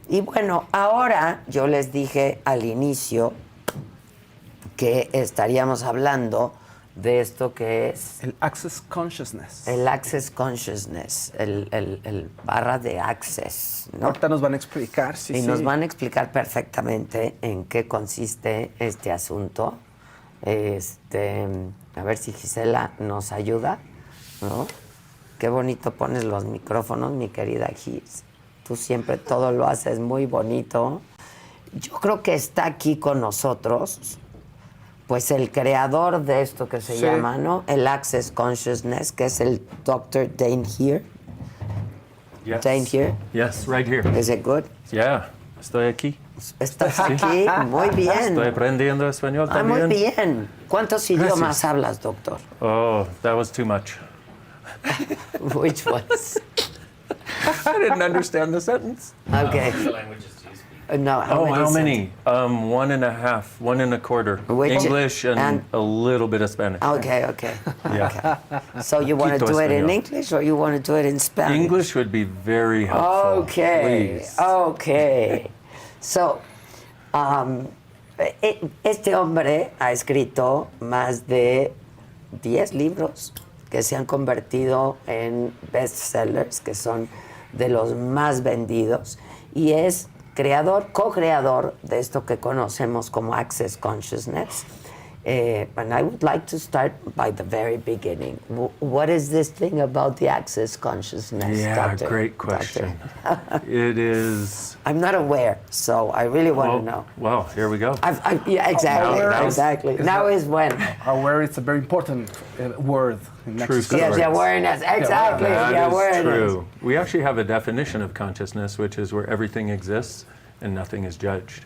Y bueno, ahora yo les dije al inicio que estaríamos hablando de esto que es... El Access Consciousness. El Access Consciousness, el barra de Access, ¿no? Ahorita nos van a explicar, Y nos van a explicar perfectamente en qué consiste este asunto. A ver si Gisela nos ayuda, ¿no? Qué bonito pones los micrófonos, mi querida Gis. Tú siempre todo lo haces muy bonito. Yo creo que está aquí con nosotros, pues el creador de esto que se llama, ¿no? El Access Consciousness, que es el Dr. Dain Heer. Yes. Dain Heer. Yes, right here. Is it good? Yeah, estoy aquí. ¿Estás aquí? Muy bien. Estoy aprendiendo español también. Muy bien. ¿Cuántos idiomas hablas, doctor? Oh, that was too much. Which ones? I didn't understand the sentence. Okay. No, How many? 1.5, 1.25. Which- English and a little bit of Spanish. Okay. Yeah. So you want to Poquito do it in español. English or you want to do it in Spanish? English would be very helpful. Okay. Please. Okay. So, este hombre ha escrito más de 10 libros que se han convertido en bestsellers, que son de los más vendidos, y es co-creador de esto que conocemos como Access Consciousness. And I would like to start by the very beginning. What is this thing about the Access Consciousness, Yeah, Doctor? great question. It is... I'm not aware, so I really want to know. Well, here we go. Yeah, exactly. Awareness Now is when. Aware is a very important word in True Access story. Yes, the awareness. Exactly, That the is awareness. true. We actually have a definition of consciousness, which is where everything exists and nothing is judged.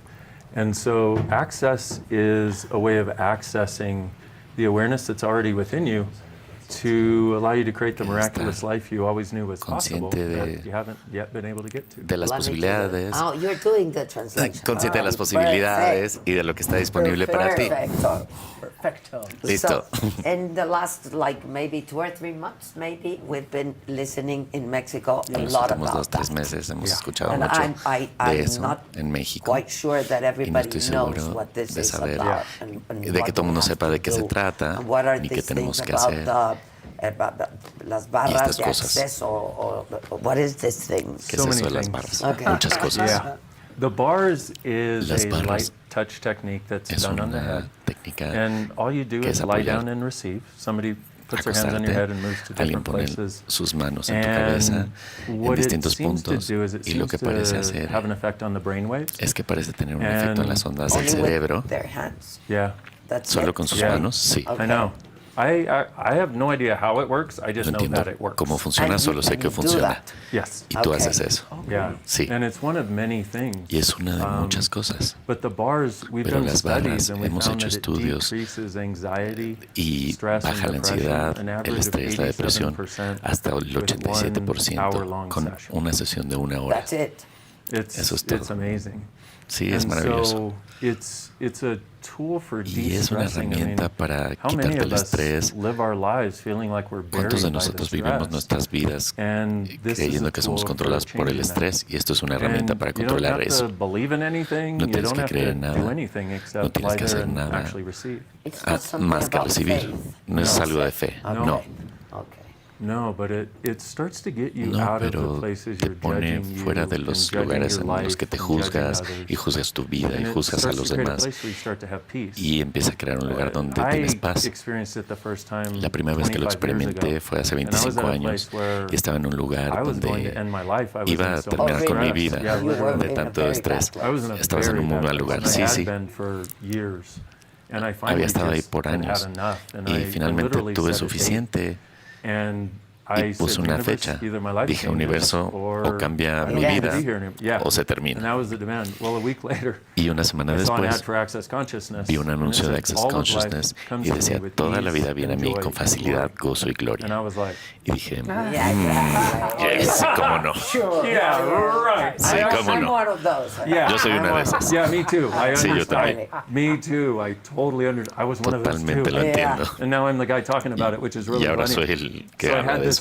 And so access is a way of accessing the awareness that's already within you to allow you to create the miraculous life you always knew was possible, that you haven't yet been able to get to. De las posibilidades. Oh, you're doing the translation. Consciente de las Oh, posibilidades perfect. y de lo que está disponible para ti. Perfecto. Perfecto. Listo. So, in the last, maybe 2 or 3 months, we've been listening in Mexico a En los lot últimos about 2-3 that. meses hemos escuchado And mucho I'm de eso not en México. quite sure that Y no everybody estoy knows seguro what this de is saber, about and de que what todo el we mundo have sepa to de qué se do, trata and what are ni qué these tenemos things que about hacer. las barras estas de cosas. acceso, or what is this thing? ¿Qué So es eso many de las things. barras? Okay. Muchas cosas. Yeah. The bars is Las a barras light touch technique that's Es done on the una head. técnica And all you do que is es lie apoyar, down and receive. Somebody puts their hands on your acostarte, head and moves to alguien different pone places. sus manos en tu cabeza en what it distintos seems to puntos do is it y lo que seems parece to hacer have an effect on the brainwaves. es que parece tener un efecto en las ondas del Only with cerebro. their hands. Yeah, That's Solo it? con sus Yeah. manos, sí. Okay. I know. I have no idea how it works. I just No know entiendo that it works. cómo funciona, And solo sé que you do funciona. that. Yes. Y tú Okay. haces eso. Yeah. Sí. And it's one of many things. Y es una de muchas cosas. But the bars, we've Pero done las studies barras, and we hemos found hecho that it estudios decreases anxiety, Y stress, and baja la depression, ansiedad, an el average of estrés, la depresión, 87% hasta el with 87% 1 hour-long con session. una sesión de 1 hora. That's it. Eso es todo. It's amazing. Sí, es maravilloso. So it's a tool for Y es una de-stressing. herramienta para how many quitarte of el us estrés. live our lives feeling like we're buried ¿Cuántos de by the nosotros vivimos stress? nuestras vidas And this is creyendo a que somos tool controlados for por el changing estrés? Y esto es una herramienta And para you don't controlar have eso. to believe in anything. No You tienes don't que have creer en to nada. do anything No except tienes lie que there hacer and nada. actually receive. It's not something Más que about recibir. faith. No es algo de fe. Okay. No. Okay. No, but it starts to get you No, out of pero the places te you're pone judging you fuera de and los judging lugares your en los life que te and judging juzgas others. y juzgas tu vida And y it juzgas a starts los to create a demás. place where you start to have peace. Y empieza a crear un lugar donde tienes paz. experienced it the first time La primera vez que lo 25 years experimenté ago. fue hace And I was 25 at a años place where y estaba en un lugar I was going donde to end my life. I was iba in a so terminar much con mi stress. vida Yeah, You were de in a tanto very estrés. bad I was in a Estabas en very un muy bad mal place, lugar. and I Sí, had sí. been for years. And I finally Había estado ahí just por had años had enough, and y I finalmente literally tuve set a date. suficiente And y I puse said, una "Universe, fecha. either my life Dije, changes universo, or o cambia I mi don't have to vida be here anymore." Yeah. o se And termina. that was the demand. Well, a week later, Y una semana I saw an ad después for Access Consciousness, vi un and it anuncio de said, Access "All of life Consciousness comes y to me decía, with toda la ease vida viene a and mí joy con and facilidad, glory." gozo y gloria. And I was like, Y dije, Yeah, yes, cómo no. "Yeah, right." Sí, cómo I'm no. one of those. Yeah, Yo soy una de esas. Yeah, me too. I Sí, yo understand. también. Me too. I totally understand. I was one of those Totalmente too. lo entiendo. And now I'm the guy talking about it, which is really Y ahora funny. soy el que So I habla had de this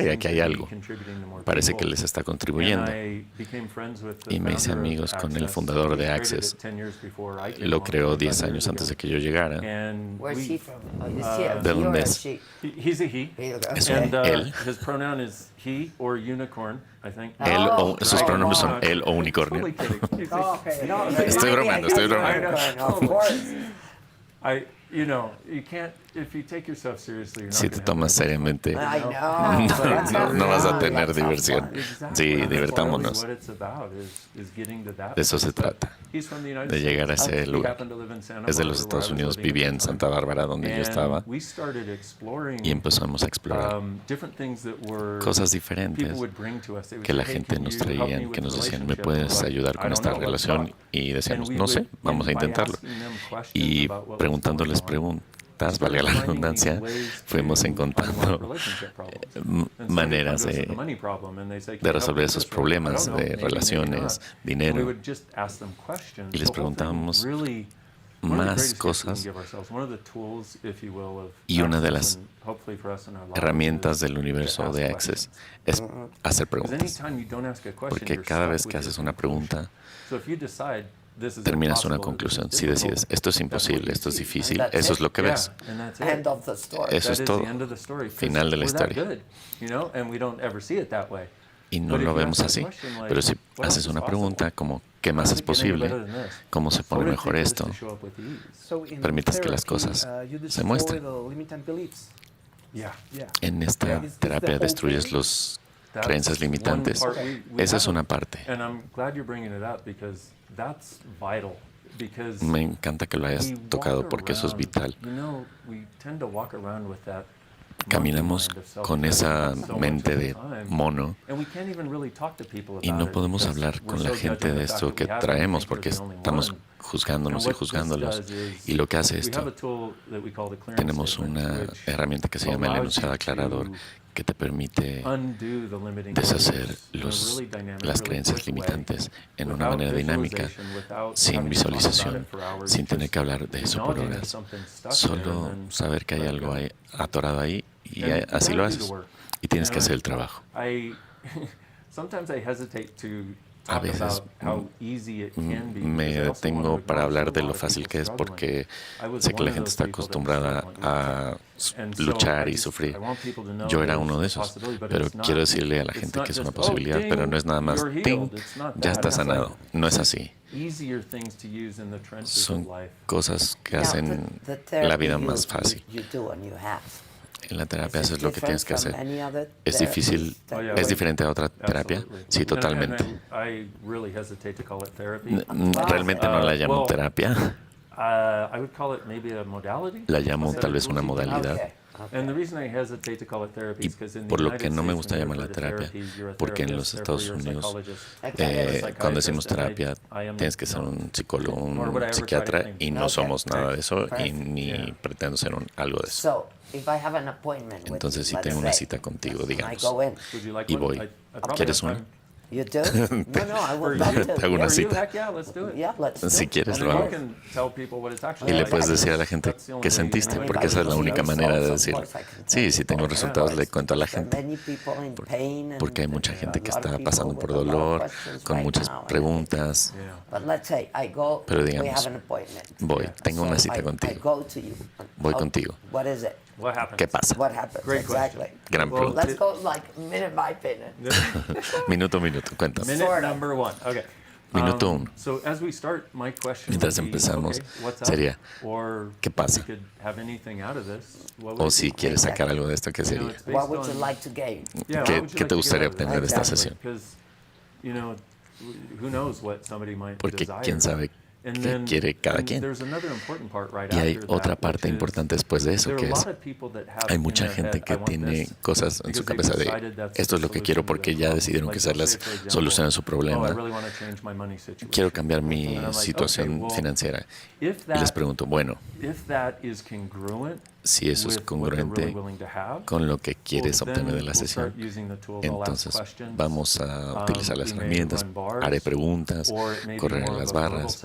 idea que hay algo. Parece que les está contribuyendo. Y me hice amigos con el fundador de Access. Lo creó 10 años antes de que yo llegara. Where's he from? Is he a ¿De he or dónde a es? she? He's a he. Es un él. His pronoun is he or unicorn, I think. Él o sus pronombres son él o unicornio. Oh, okay. No, Estoy bromeando, estoy bromeando. Of course. Si te tomas seriamente, I know. no vas a tener diversión. Sí, divertámonos. De eso se trata, de llegar a ese lugar. Es de los Estados Unidos, vivía en Santa Bárbara, donde yo estaba, y empezamos a explorar cosas diferentes que la gente nos traía, que nos decían, ¿me puedes ayudar con esta relación? Y decíamos, no sé, vamos a intentarlo. Y preguntándoles preguntas, valga la redundancia, fuimos encontrando maneras de resolver esos problemas de relaciones, dinero. Y les preguntábamos más cosas. Y una de las herramientas del universo de Access es hacer preguntas. Porque cada vez que haces una pregunta, terminas una conclusión. Si decides, esto es imposible, esto es difícil, eso es lo que ves. Eso es todo. Final de la historia. Y no lo vemos así. Pero si haces una pregunta como, ¿qué más es posible? ¿Cómo se pone mejor esto? Permites que las cosas se muestren. En esta terapia destruyes los creencias limitantes. Esa es una parte. Me encanta que lo hayas tocado porque eso es vital. Caminamos con esa mente de mono y no podemos hablar con la gente de esto que traemos porque estamos juzgándonos y juzgándolos. Y lo que hace esto, tenemos una herramienta que se llama el enunciado aclarador, que te permite deshacer las creencias limitantes en una manera dinámica, sin visualización, sin tener que hablar de eso por horas. Solo saber que hay algo ahí, atorado ahí, y así lo haces. Y tienes que hacer el trabajo. A veces me detengo para hablar de lo fácil que es porque sé que la gente está acostumbrada a luchar y sufrir. Yo era uno de esos, pero quiero decirle a la gente que es una posibilidad, pero no es nada más, ¡ting!, ya está sanado. No es así. Son cosas que hacen la vida más fácil. En la terapia eso es lo que tienes que hacer. ¿Es difícil? ¿Es diferente a otra terapia? Sí, totalmente. Realmente no la llamo terapia. La llamo tal vez una modalidad. Y por lo que no me gusta llamarla terapia, porque en los Estados Unidos, cuando decimos terapia, tienes que ser un psicólogo, un psiquiatra, y no somos nada de eso, y ni pretendo ser algo de eso. Entonces, si tengo una cita contigo, digamos, y voy, ¿quieres una? Te hago una cita. Si quieres, lo hago. Y le puedes decir a la gente qué sentiste, porque esa es la única manera de decirlo. Sí, si tengo resultados, le cuento a la gente. Porque hay mucha gente que está pasando por dolor, con muchas preguntas. Pero digamos, tengo una cita contigo. Voy contigo. ¿Qué pasa? Gran pregunta. Minuto, cuéntame. Minuto 1. Mientras empezamos, sería, ¿qué pasa? O si quieres sacar algo de esto, ¿qué sería? ¿Qué te gustaría obtener de esta sesión? Porque quién sabe qué quiere cada quien. Y hay otra parte importante después de eso, que es, hay mucha gente que tiene cosas en su cabeza de, esto es lo que quiero porque ya decidieron que esa es la solución a su problema. Quiero cambiar mi situación financiera. Y les pregunto, bueno, si eso es congruente con lo que quieres obtener de la sesión, entonces vamos a utilizar las herramientas, haré preguntas, correré las barras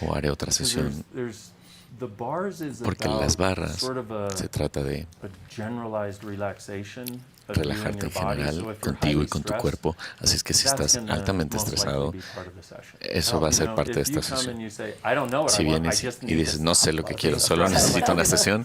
o haré otra sesión. Porque las barras se trata de relajarte en general contigo y con tu cuerpo. Así es que si estás altamente estresado, eso va a ser parte de esta sesión. Si vienes y dices, no sé lo que quiero, solo necesito una sesión,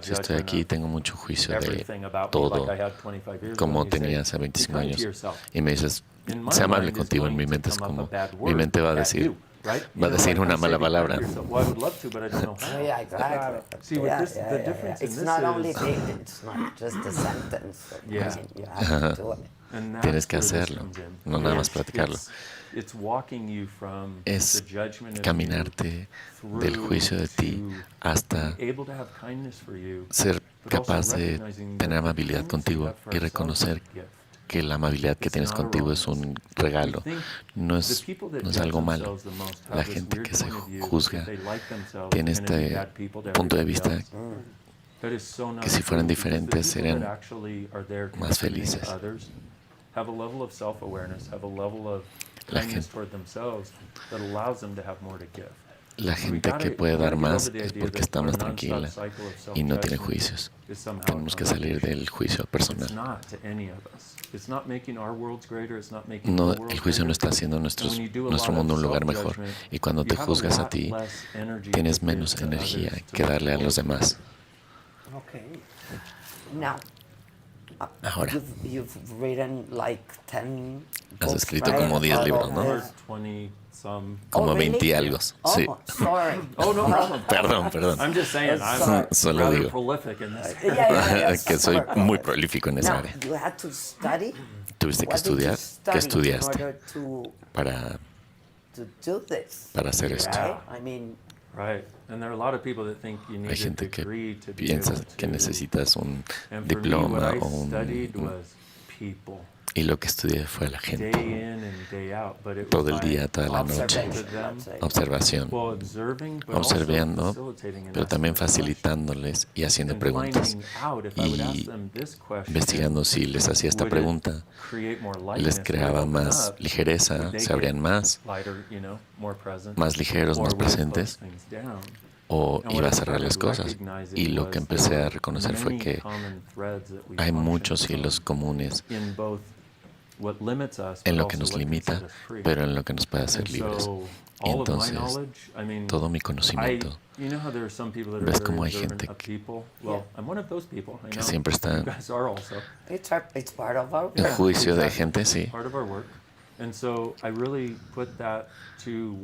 Si estoy aquí, tengo mucho juicio de todo, como tenía hace 25 años. Y me dices, sé amable contigo. En mi mente es como, mi mente va a decir una mala palabra. Yeah, exactly. It's not only it's not just a sentence. You have to do it. Tienes que hacerlo, no nada más platicarlo. es caminarte del juicio de ti hasta ser capaz de tener amabilidad contigo y reconocer que la amabilidad que tienes contigo es un regalo, no es algo malo. La gente que se juzga tiene este punto de vista que si fueran diferentes serían más felices. La gente que puede dar más es porque está más tranquila y no tiene juicios. Tenemos que salir del juicio personal. No, el juicio no está haciendo nuestro mundo un lugar mejor. Y cuando te juzgas a ti, tienes menos energía que darle a los demás. Ahora, has escrito como 10 libros, ¿no? Como 20 y algo. Sí. Perdón. Solo digo que soy muy prolífico en esa área. ¿Tuviste que estudiar? ¿Qué estudiaste para hacer esto? Hay gente que piensa que necesitas un diploma o y lo que estudié fue la gente. Todo el día, toda la noche. Observación. Observando, pero también facilitándoles y haciendo preguntas. Y investigando si les hacía esta pregunta, les creaba más ligereza, se abrían más ligeros, más presentes, o iba a cerrarles cosas. Y lo que empecé a reconocer fue que hay muchos hilos comunes en lo que nos limita, pero en lo que nos puede hacer libres. Y entonces, todo mi conocimiento, ves cómo hay gente que siempre está en juicio de gente, sí.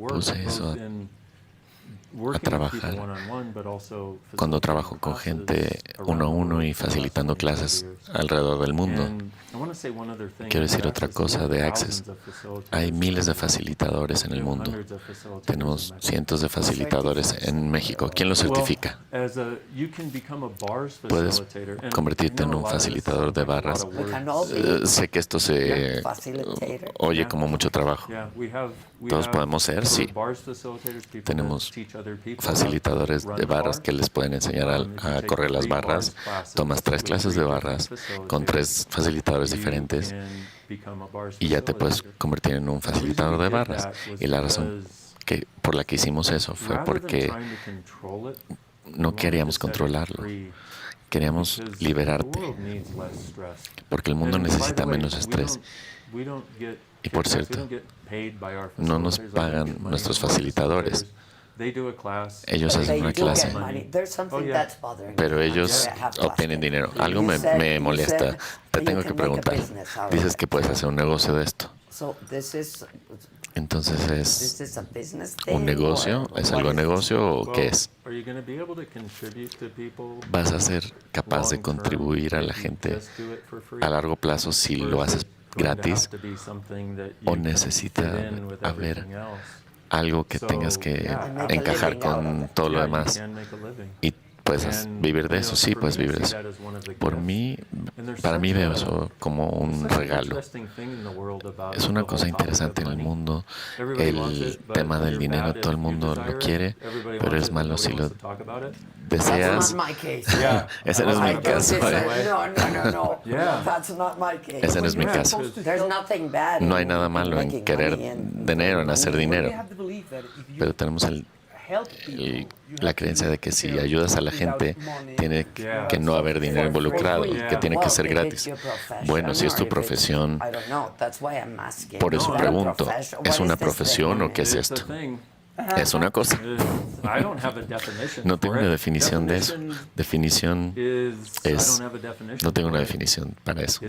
Puse eso a trabajar cuando trabajo con gente uno a uno y facilitando clases alrededor del mundo. Quiero decir otra cosa de Access. Hay miles de facilitadores en el mundo. Tenemos cientos de facilitadores en México. ¿Quién los certifica? Puedes convertirte en un facilitador de barras. Sé que esto se oye como mucho trabajo. Todos podemos ser, sí. Tenemos facilitadores de barras que les pueden enseñar a correr las barras. Tomas 3 clases de barras con 3 facilitadores diferentes y ya te puedes convertir en un facilitador de barras. Y la razón por la que hicimos eso fue porque no queríamos controlarlo. Queríamos liberarte, porque el mundo necesita menos estrés. Y por cierto, no nos pagan nuestros facilitadores. Ellos hacen una clase, pero ellos obtienen dinero. Algo me molesta. Te tengo que preguntar. Dices que puedes hacer un negocio de esto. Entonces, ¿es un negocio? ¿Es algo de negocio o qué es? ¿Vas a ser capaz de contribuir a la gente a largo plazo si lo haces gratis? ¿O necesita haber algo que tengas que encajar con todo lo demás? Y puedes vivir de eso, sí, puedes vivir de eso. Para mí veo eso como un regalo. Es una cosa interesante en el mundo. El tema del dinero, todo el mundo lo quiere, pero es malo si lo deseas. Ese no es mi caso. Ese no es mi caso. No hay nada malo en querer dinero, en hacer dinero. Pero tenemos la creencia de que si ayudas a la gente, tiene que no haber dinero involucrado y que tiene que ser gratis. Bueno, si es tu profesión, por eso pregunto, ¿es una profesión o qué es esto? Es una cosa. No tengo una definición de eso. Definición es... No tengo una definición para eso.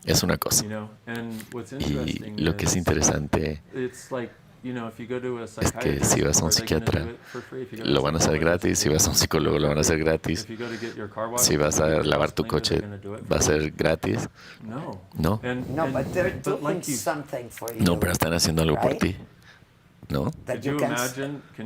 Es una cosa. Y lo que es interesante es que si vas a un psiquiatra, lo van a hacer gratis. Si vas a un psicólogo, lo van a hacer gratis. Si vas a lavar tu coche, va a ser gratis. No. No, but they're doing something for you. No, pero están haciendo algo por ti. ¿No? That Can you you can.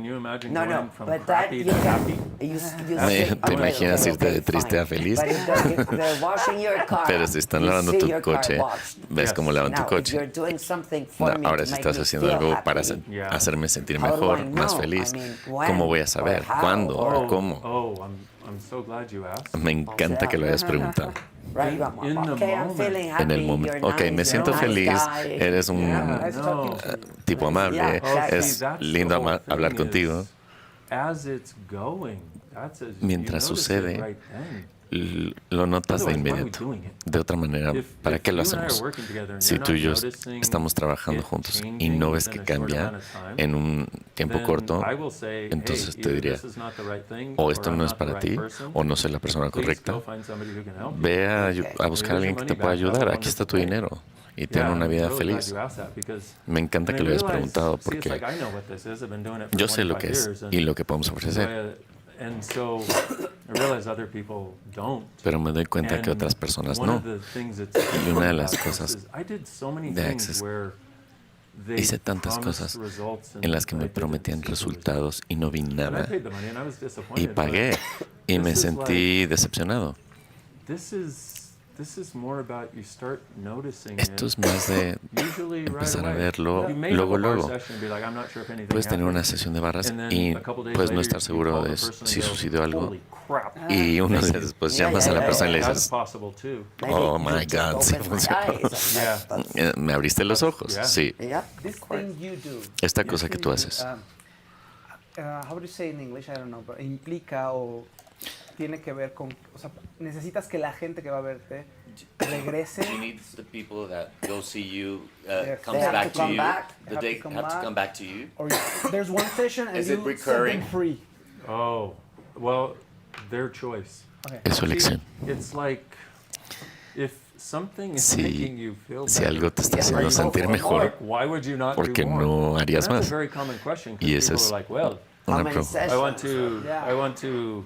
imagine No, going from but that crappy you to can. happy? You say, ¿Te imaginas irte de triste a feliz? But if they're washing your car, Pero si están you lavando see tu your car coche, washed. ves cómo lavan tu Now, if coche. you're doing something for me Ahora to si make estás me haciendo feel algo para happy, hacerme sentir how do mejor, I más know? feliz, I mean, when ¿cómo voy a or saber? how ¿Cuándo or- o cómo? I'm so glad you asked. Me encanta que lo hayas preguntado. Right, In the okay, I'm moment. feeling happy. En el momento, you're ok, me nice, siento you're a nice feliz, guy. eres un Nice talking No. to you. tipo amable, Yeah, exactly. es That's the lindo whole thing hablar is, contigo. As it's going, Mientras sucede, lo notas de inmediato. De otra manera, ¿para qué lo hacemos? Si tú y yo estamos trabajando juntos y no ves que cambia en un tiempo corto, entonces te diría, o esto no es para ti, o no soy la persona correcta. Ve a buscar a alguien que te pueda ayudar. Aquí está tu dinero. Y ten una vida feliz. Me encanta que lo hayas preguntado porque yo sé lo que es y lo que podemos ofrecer. Pero me doy cuenta que otras personas no. Y una de las cosas de Access, hice tantas cosas en las que me prometían resultados y no vi nada. Y pagué y me sentí decepcionado. Esto es más de empezar a verlo luego. Puedes tener una sesión de barras y puedes no estar seguro de si sucedió algo. Y unos días después llamas a la persona y le dices, oh my God, sí funcionó. Me abriste los ojos. Sí. This thing you do, Esta cosa que tú haces. how do you say in English? I don't know, but implica o tiene que ver con, o sea, necesitas que la gente que va a verte regrese. You need the people that go see you Yes. comes They have back to come you. back. The they have to come back to you. Or there's one session and Is you it recurring? set them free. Oh, well, their choice. Okay. Es su elección. It's like if something is making you feel Si better, algo te está haciendo sentir mejor, why would you not ¿por qué do more? no harías And that's más? a very common question, 'cause Y esa people es are like, well, How una many pregunta. sessions? I want to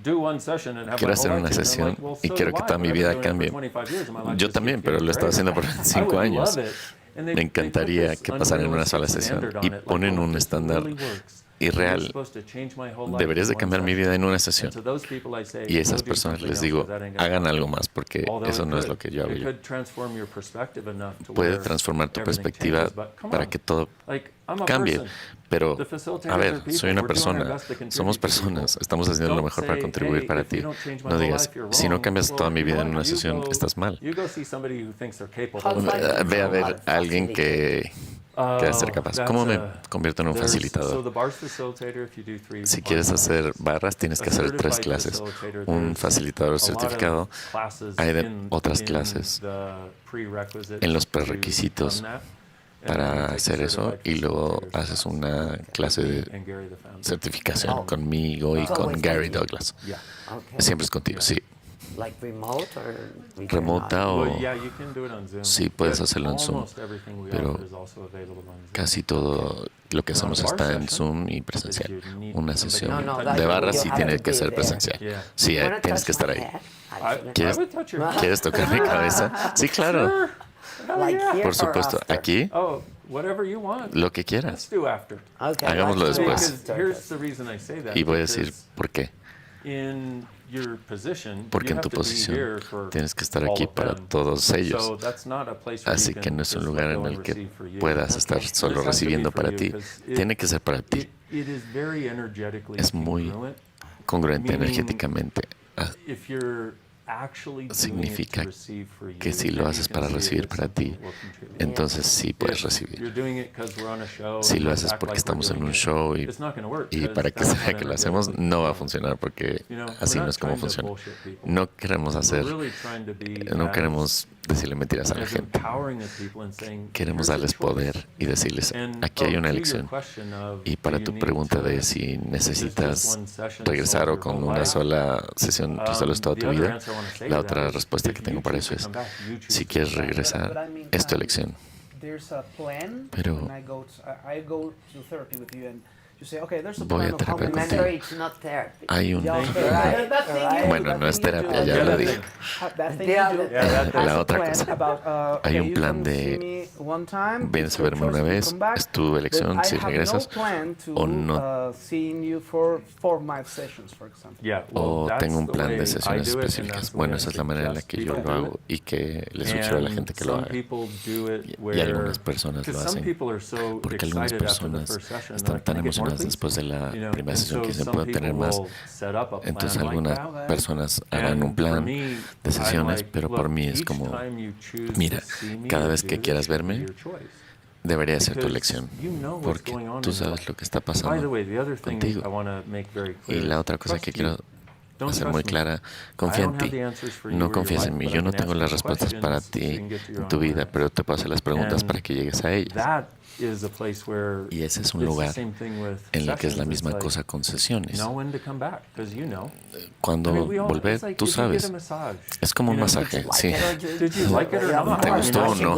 do one session and have Quiero my hacer whole una life change. And I'm sesión like, well, y so quiero do que I, toda mi but I've vida been doing it cambie. for 25 years and my life Yo just también, keeps pero getting lo estaba great. haciendo por I 5 would años. love it. And they Me encantaría put this que pasaran en una sola unrealistic sesión standard y on it, like, ponen oh, un this estándar really works. irreal. You're supposed to change my whole life Deberías de in one cambiar mi session. vida en una sesión. And to those people I say, Y a esas go do personas something les else, digo, 'cause that ain't gonna hagan work. algo más porque Although eso it no es could. lo que yo hago It yo. could transform your perspective enough to Puede where transformar tu everything perspectiva changes, but come para on. que todo Like, I'm a cambie. person. Pero, The facilitators a are ver, people. soy una We're doing our persona, best to contribute somos to people. personas, estamos haciendo lo Don't mejor para say, contribuir hey, para if you ti. don't change my No whole digas, life, you're si no wrong. cambias Well, toda mi you vida know en una what? You sesión, go- estás mal. You go see somebody who thinks they're capable How of do I it. Ve a ver control a alguien que quiera ser capaz. ¿Cómo me convierto en un So facilitador? the Barras Facilitator, if you do 3 Si quieres hacer barras, tienes que hacer 3 clases. Un facilitador certificado. Hay otras clases en los prerequisitos para hacer eso y luego haces una clase de certificación conmigo y con Gary Douglas. Okay. Siempre es contigo, sí. Like remote or we Remota cannot? o Well, yeah, you can do it on Zoom. sí, puedes But hacerlo en Zoom, almost everything we pero offer is also available on Zoom. casi todo lo que hacemos está en Zoom y presencial. Una sesión No, that de barras you sí have tiene to que be ser there. presencial. Yeah. Sí, You wanna tienes touch que estar my ahí. head? I ¿Quieres, would touch your ¿Quieres tocar mi cabeza? Sí, claro. Like here Por or supuesto. after? Aquí, Oh, whatever you want. lo que Let's quieras. do after. Okay, Hagámoslo let's do después. Because after. here's the reason I say that. Y voy a decir because por qué. in your position, Porque you en have tu to be posición here for tienes que estar all aquí of para them. todos ellos. So that's not a place where Así you que can no es un just lugar let en go el and que receive for you. puedas estar This solo has to be recibiendo for para you, ti. 'cause it- Tiene que ser para ti. It is very energetically Es muy congruent. congruente Meaning, energéticamente. If you're actually doing it Significa to receive for you, que si then lo you haces can para see it recibir as para something ti, that will contribute. entonces sí puedes If recibir. you're doing it 'cause we're on a show Si and lo let's haces act porque like we're estamos en doing un it, show it's not gonna work, y 'cause para que that's sea not que lo hacemos, energetically no va a congruent. funcionar porque You know, así we're no not es como trying to funciona. bullshit people. No queremos hacer, We're really trying to be no as- queremos decirle mentiras a la as gente. empowering the people and saying, Queremos "Here's a darles choice." poder y decirles, And, aquí hay oh, una to your elección. question of, Y para do tu you need pregunta to- de si is this necesitas one session regresar solve o your con whole una life? sola sesión resuelves toda The tu other vida, answer I wanna say la to that otra is, respuesta if que you tengo para choose eso to es, come back, you choose si to quieres come back. regresar, es tu elección. Pero voy a terapia contigo. Hay un... Bueno, no es terapia, ya lo dije. La otra cosa. Hay un plan de... Vienes a verme una vez, es tu elección si regresas o no. O tengo un plan de sesiones específicas. Bueno, esa es la manera en la que yo lo hago y que le sugiero a la gente que lo haga. Y algunas personas lo hacen porque algunas personas están tan emocionadas después de la primera sesión que se pueden tener más. Entonces algunas personas harán un plan de sesiones, pero por mí es como, mira, cada vez que quieras verme, debería ser tu elección, porque tú sabes lo que está pasando contigo. Y la otra cosa que quiero hacer muy clara, confía en ti, no confías en mí. Yo no tengo las respuestas para ti en tu vida, pero te puedo hacer las preguntas para que llegues a ellas. Y ese es un lugar en el que es la misma cosa con sesiones. Cuando volver, tú sabes, es como un masaje, ¿sí? ¿Te gustó o no?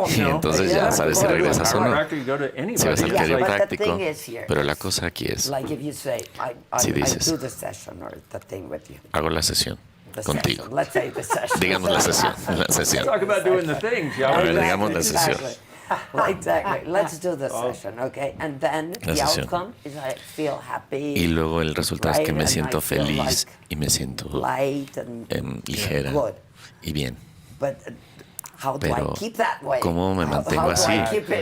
Y entonces ya sabes si regresas o no. Si vas al quiropráctico, pero la cosa aquí es, si dices, hago la sesión contigo. Digamos la sesión. A ver, digamos la sesión. Exactly. Let's do the session, okay? And then the outcome is I feel happy. Y luego el resultado es que me siento feliz y me siento ligera y bien. Pero ¿cómo me mantengo así?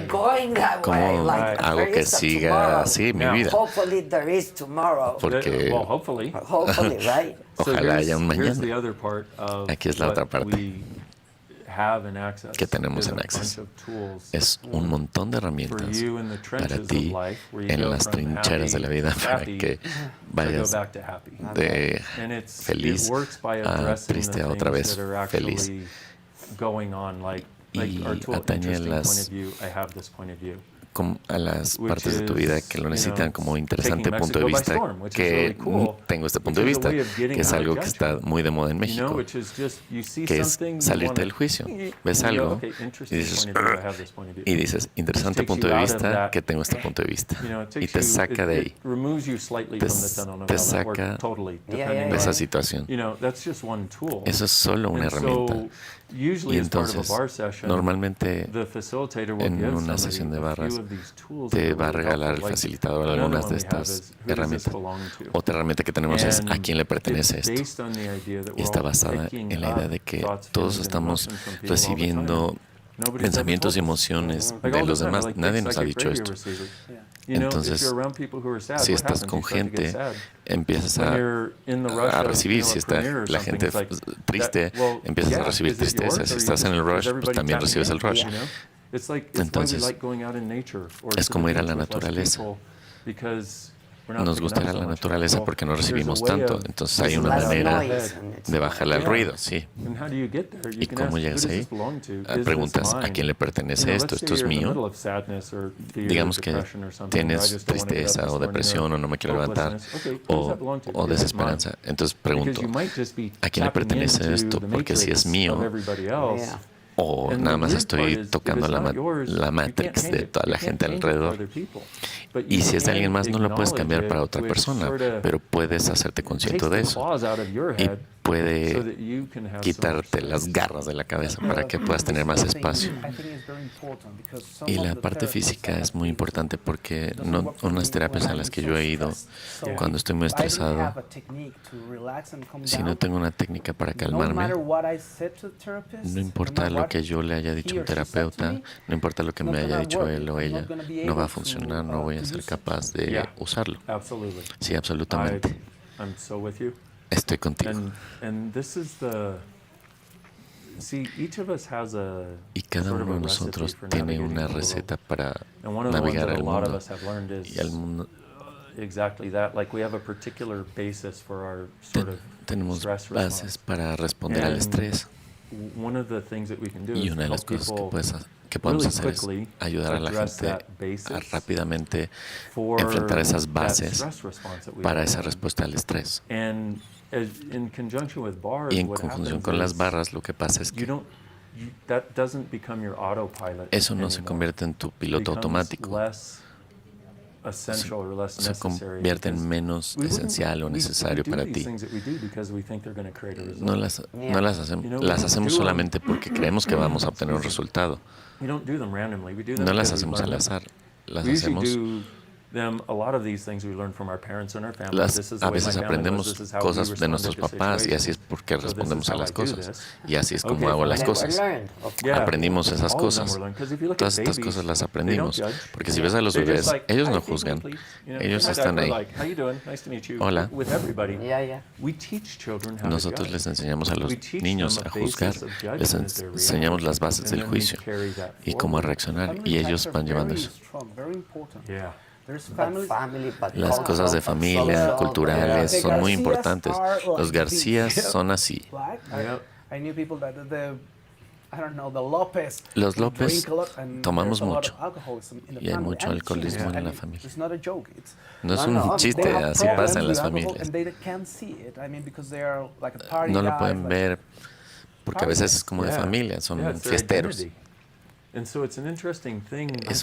¿Cómo hago que siga así mi vida? Porque ojalá haya un mañana. Aquí es la otra parte que tenemos en Access. Es un montón de herramientas para ti en las trincheras de la vida para que vayas de feliz a triste a otra vez feliz. Y atañe a las partes de tu vida que lo necesitan como interesante punto de vista, que tengo este punto de vista, que es algo que está muy de moda en México, que es salirte del juicio. Ves algo y dices, interesante punto de vista, que tengo este punto de vista. Y te saca de ahí, te saca de esa situación. Eso es solo una herramienta. Y entonces, normalmente en una sesión de barras te va a regalar el facilitador algunas de estas herramientas. Otra herramienta que tenemos es a quién le pertenece esto. Y está basada en la idea de que todos estamos recibiendo pensamientos y emociones de los demás. Nadie nos ha dicho esto. Entonces, si estás con gente, empiezas a recibir. Si está la gente triste, empiezas a recibir tristeza. Si estás en el rush, pues también recibes el rush. Entonces, es como ir a la naturaleza. Nos gusta ir a la naturaleza porque no recibimos tanto. Entonces hay una manera de bajarle al ruido, sí. ¿Y cómo llegas ahí? Preguntas, ¿a quién le pertenece esto? ¿Esto es mío? Digamos que tienes tristeza o depresión o no me quiero levantar o desesperanza. Entonces pregunto, ¿a quién le pertenece esto? Porque si es mío, o nada más estoy tocando la matrix de toda la gente alrededor. Y si es de alguien más, no lo puedes cambiar para otra persona, pero puedes hacerte consciente de eso. Y puede quitarte las garras de la cabeza para que puedas tener más espacio. Y la parte física es muy importante porque unas terapias a las que yo he ido cuando estoy muy estresado, si no tengo una técnica para calmarme, no importa lo que yo le haya dicho a un terapeuta, no importa lo que me haya dicho él o ella, no va a funcionar, no voy a ser capaz de usarlo. Sí, absolutamente. Estoy contigo. Y cada uno de nosotros tiene una receta para navegar al mundo. Y al mundo tenemos bases para responder al estrés. Y una de las cosas que podemos hacer es ayudar a la gente a rápidamente enfrentar esas bases para esa respuesta al estrés. Y en conjunción con las barras, lo que pasa es que Eso no se convierte en tu piloto automático. Se convierte en menos esencial o necesario para ti. No las hacemos solamente porque creemos que vamos a obtener un resultado. No las hacemos al azar. Las hacemos. A veces aprendemos cosas de nuestros papás y así es porque respondemos a las cosas. Y así es como hago las cosas. Aprendimos esas cosas. Todas estas cosas las aprendimos. Porque si ves a los bebés, ellos no juzgan. Ellos están ahí. Hola. Nosotros les enseñamos a los niños a juzgar. Les enseñamos las bases del juicio y cómo reaccionar. Y ellos van llevando eso. Las cosas de familia, culturales, son muy importantes. Los Garcías son así. Los López tomamos mucho y hay mucho alcoholismo en la familia. No es un chiste, así pasa en las familias. No lo pueden ver porque a veces es como de familia, son fiesteros. Es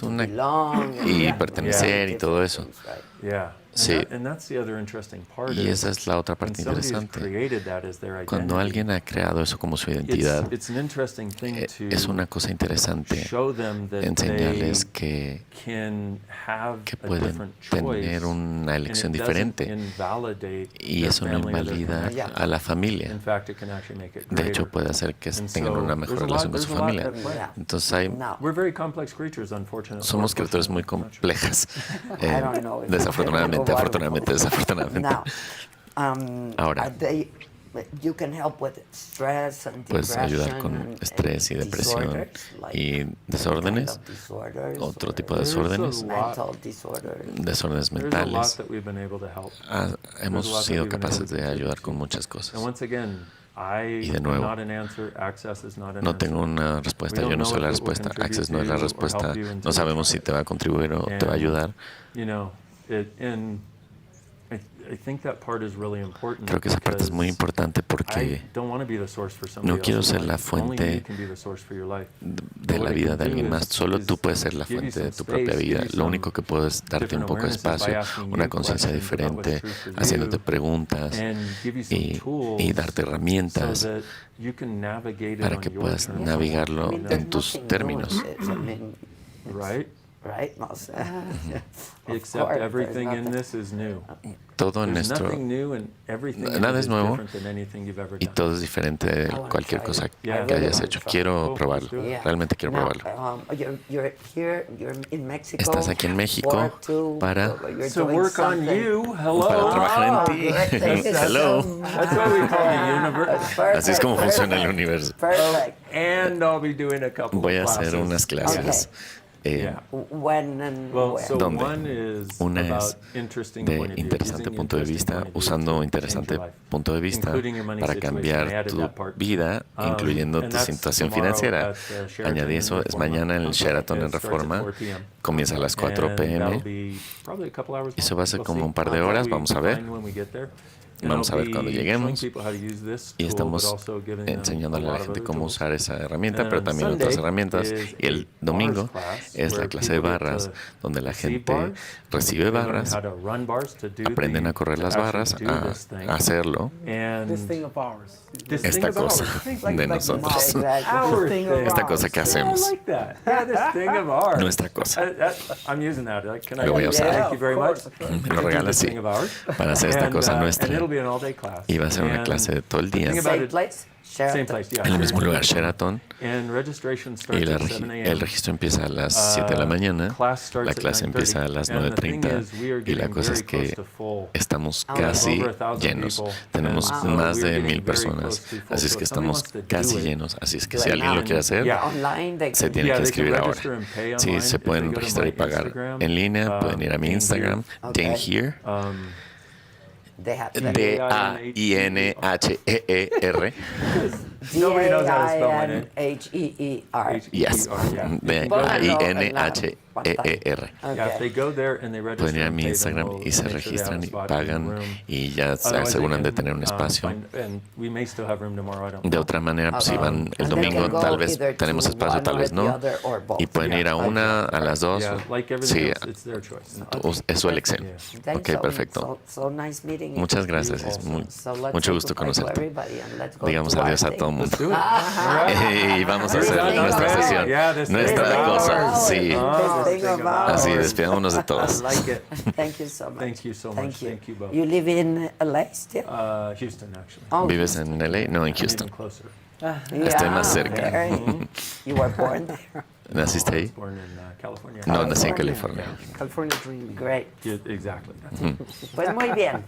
una y pertenecer y todo eso. Sí. Y esa es la otra parte interesante. Cuando alguien ha creado eso como su identidad, es una cosa interesante enseñarles que pueden tener una elección diferente y eso no invalida a la familia. De hecho, puede hacer que tengan una mejor relación con su familia. Entonces, somos criaturas muy complejas, desafortunadamente. Ahora, puedes ayudar con estrés y depresión y desórdenes, otro tipo de desórdenes, desórdenes mentales. Hemos sido capaces de ayudar con muchas cosas. Y de nuevo, no tengo una respuesta, yo no soy la respuesta, Access no es la respuesta, no sabemos si te va a contribuir o te va a ayudar. Creo que esa parte es muy importante porque no quiero ser la fuente de la vida de alguien más. Solo tú puedes ser la fuente de tu propia vida. Lo único que puedo es darte un poco de espacio, una conciencia diferente, haciéndote preguntas y darte herramientas para que puedas navegarlo en tus términos. Todo en nuestro, nada es nuevo y todo es diferente de cualquier cosa que hayas hecho. Quiero probarlo, realmente quiero probarlo. Estás aquí en México para trabajar en ti. Hello. Así es como funciona el universo. Voy a hacer unas clases. Donde una es de interesante punto de vista, usando interesante punto de vista para cambiar tu vida, incluyendo tu situación financiera. Añadí eso, es mañana en el Sheraton en Reforma, comienza a las 4 p.m. Eso va a ser como un par de horas, vamos a ver. Vamos a ver cuando lleguemos y estamos enseñándole a la gente cómo usar esa herramienta, pero también otras herramientas. Y el domingo es la clase de barras, donde la gente recibe barras, aprenden a correr las barras, a hacerlo. Esta cosa de nosotros, esta cosa que hacemos, nuestra cosa. Lo voy a usar. Me lo regalas, sí, para hacer esta cosa nuestra. Y va a ser una clase de todo el día. En el mismo lugar, Sheraton. Y el registro empieza a las 7 de la mañana. La clase empieza a las 9:30. Y la cosa es que estamos casi llenos. Tenemos más de 1,000 personas. Así es que estamos casi llenos. Así es que si alguien lo quiere hacer, se tiene que inscribir ahora. Sí, se pueden registrar y pagar en línea. Pueden ir a mi Instagram, Dain Heer. D-A-I-N-H-E-E-R. D-A-I-N-H-E-E-R. Yes. D-A-I-N-H-E-E-R. EER. Pueden ir a mi Instagram y se registran y pagan y ya se aseguran de tener un espacio. De otra manera, si van el domingo, tal vez tenemos espacio, tal vez no. Y pueden ir a una, a las dos. Sí, es su elección. Ok, perfecto. Muchas gracias. Es mucho gusto conocerte. Digamos adiós a todo el mundo. Y vamos a hacer nuestra sesión. Nuestra cosa. Sí. Así, despidámonos de todos. Thank you so much. Thank you so much. Thank you both. You live in LA still? Houston, actually. Oh, ¿Vives en LA? No, en Houston. Even closer. Estoy más cerca. You were born there. ¿Naciste I ahí? was born in California. No, nací en California. California Dream. Great. Yeah, exactly. Pues muy bien.